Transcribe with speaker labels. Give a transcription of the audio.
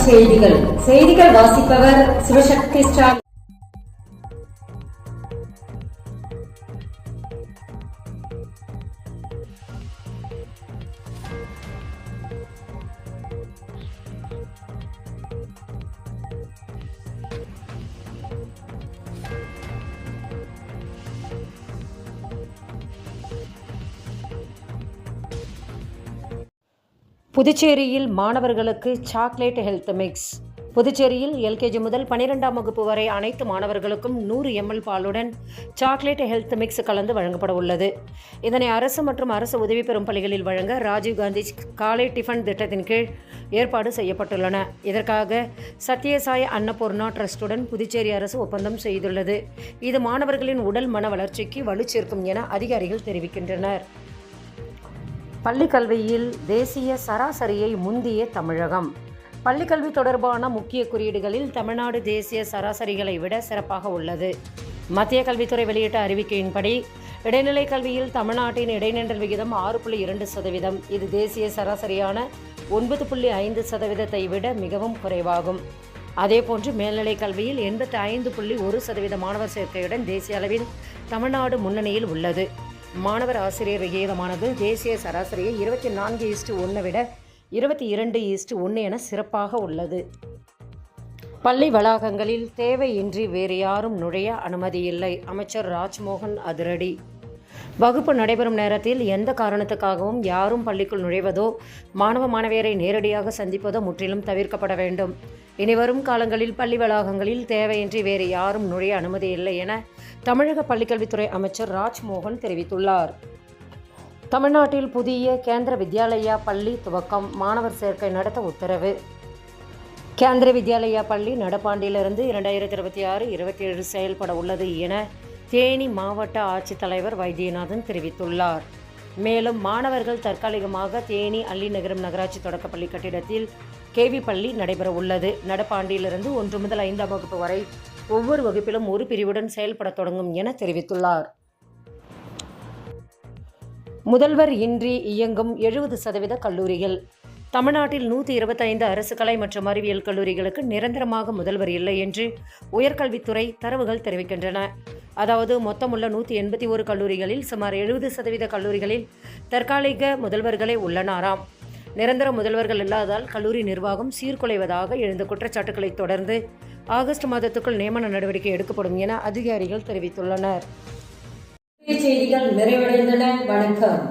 Speaker 1: செய்திகள் வாசிப்பவர் சிவசக்தி ஸ்டாலின். புதுச்சேரியில் மாணவர்களுக்கு சாக்லேட் ஹெல்த் மிக்ஸ். புதுச்சேரியில் எல்கேஜி முதல் 12ஆம் வகுப்பு வரை அனைத்து மாணவர்களுக்கும் 100 ml பாலுடன் சாக்லேட் ஹெல்த் மிக்ஸ் கலந்து வழங்கப்பட உள்ளது. இதனை அரசு மற்றும் அரசு உதவி பெறும் பள்ளிகளில் வழங்க ராஜீவ்காந்தி காலை டிஃபன் திட்டத்தின் கீழ் ஏற்பாடு செய்யப்பட்டுள்ளன. இதற்காக சத்யசாய் அன்னபூர்ணா ட்ரஸ்டுடன் புதுச்சேரி அரசு ஒப்பந்தம் செய்துள்ளது. இது மாணவர்களின் உடல் மன வளர்ச்சிக்கு வலு சேர்க்கும் என அதிகாரிகள் தெரிவிக்கின்றனர். பள்ளிக்கல்வியில் தேசிய சராசரியை முந்திய தமிழகம். பள்ளிக்கல்வி தொடர்பான முக்கிய குறியீடுகளில் தமிழ்நாடு தேசிய சராசரிகளை விட சிறப்பாக உள்ளது. மத்திய கல்வித்துறை வெளியிட்ட அறிவிக்கையின்படி இடைநிலை கல்வியில் தமிழ்நாட்டின் இடைநின்றல் விகிதம் 6.2%. இது தேசிய சராசரியான 9.5% விட மிகவும் குறைவாகும். அதேபோன்று மேல்நிலை கல்வியில் 85.1% மாணவர் சேர்க்கையுடன் தேசிய அளவில் தமிழ்நாடு முன்னணியில் உள்ளது. மாணவர் ஆசிரியர் விகிதமானது தேசிய சராசரியை 24:1 விட 22:1 என சிறப்பாக உள்ளது. பள்ளி வளாகங்களில் தேவையின்றி வேறு யாரும் நுழைய அனுமதியில்லை. அமைச்சர் ராஜ்மோகன் அதிரடி. வகுப்பு நடைபெறும் நேரத்தில் எந்த காரணத்துக்காகவும் யாரும் பள்ளிக்குள் நுழைவதோ மாணவ மாணவியரை நேரடியாக சந்திப்பதோ முற்றிலும் தவிர்க்கப்பட வேண்டும். இனிவரும் காலங்களில் பள்ளி வளாகங்களில் தேவையின்றி வேறு யாரும் நுழைய அனுமதியில்லை என தமிழக பள்ளிக்கல்வித்துறை அமைச்சர் ராஜ்மோகன் தெரிவித்துள்ளார். தமிழ்நாட்டில் புதிய கேந்திர வித்யாலயா பள்ளி துவக்கம். மாணவர் சேர்க்கை நடத்த உத்தரவு. கேந்திர வித்யாலயா பள்ளி நடப்பாண்டிலிருந்து 2026-27 செயல்பட உள்ளது என தேனி மாவட்ட ஆட்சித்தலைவர் வைத்தியநாதன் தெரிவித்துள்ளார். மேலும் மாணவர்கள் தற்காலிகமாக தேனி அல்லிநகரம் நகராட்சி தொடக்கப்பள்ளி கட்டிடத்தில் கேவி பள்ளி நடைபெற உள்ளது. நடப்பாண்டிலிருந்து 1 முதல் 5ஆம் வகுப்பு வரை ஒவ்வொரு வகுப்பிலும் ஒரு பிரிவுடன் செயல்பட தொடங்கும் என தெரிவித்துள்ளார். முதல்வர் இன்றி இயங்கும் 70% கல்லூரிகள். தமிழ்நாட்டில் 125 அரசு கலை மற்றும் அறிவியல் கல்லூரிகளுக்கு நிரந்தரமாக முதல்வர் இல்லை என்று உயர்கல்வித்துறை தரவுகள் தெரிவிக்கின்றன. அதாவது மொத்தமுள்ள 181 கல்லூரிகளில் சுமார் 70% கல்லூரிகளில் தற்காலிக முதல்வர்களே உள்ளனராம். நிரந்தர முதல்வர்கள் இல்லாததால் கல்லூரி நிர்வாகம் சீர்குலைவதாக எழுந்த குற்றச்சாட்டுகளை தொடர்ந்து ஆகஸ்ட் மாதத்துக்குள் நியமன நடவடிக்கை எடுக்கப்படும் என அதிகாரிகள் தெரிவித்துள்ளனர். செய்திகள் நிறைவடைந்தன. வணக்கம்.